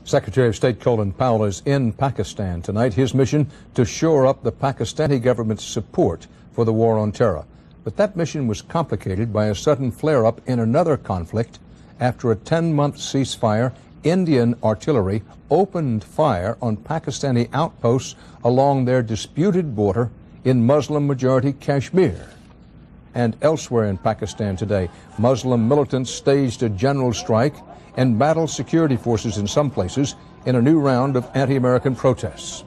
Secretary of State Colin Powell is in Pakistan tonight. His mission to shore up the Pakistani government's support for the war on terror. But that mission was complicated by a sudden flare-up in another conflict. After a 10-month ceasefire, Indian artillery opened fire on Pakistani outposts along their disputed border in Muslim-majority Kashmir. And elsewhere in Pakistan today, Muslim militants staged a general strike and battled security forces in some places in a new round of anti-American protests.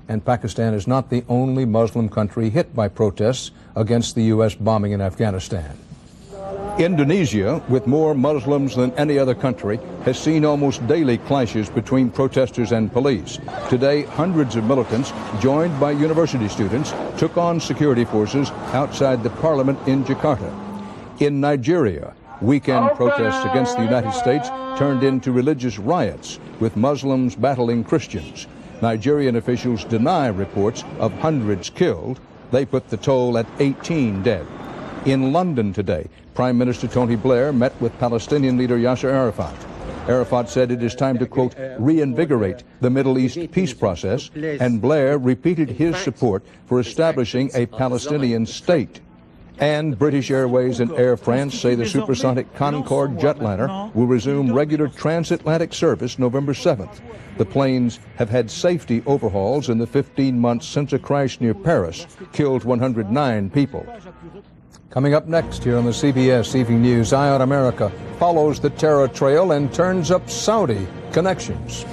And Pakistan is not the only Muslim country hit by protests against the U.S. bombing in Afghanistan. Indonesia, with more Muslims than any other country, has seen almost daily clashes between protesters and police. Today, hundreds of militants, joined by university students, took on security forces outside the parliament in Jakarta. In Nigeria, weekend protests against the United States turned into religious riots, with Muslims battling Christians. Nigerian officials deny reports of hundreds killed. They put the toll at 18 dead. In London today, Prime Minister Tony Blair met with Palestinian leader Yasser Arafat. Arafat said it is time to, quote, reinvigorate the Middle East peace process, and Blair repeated his support for establishing a Palestinian state. And British Airways and Air France say the supersonic Concorde jetliner will resume regular transatlantic service November 7th. The planes have had safety overhauls in the 15 months since a crash near Paris killed 109 people. Coming up next here on the CBS Evening News, Eye on America follows the terror trail and turns up Saudi connections.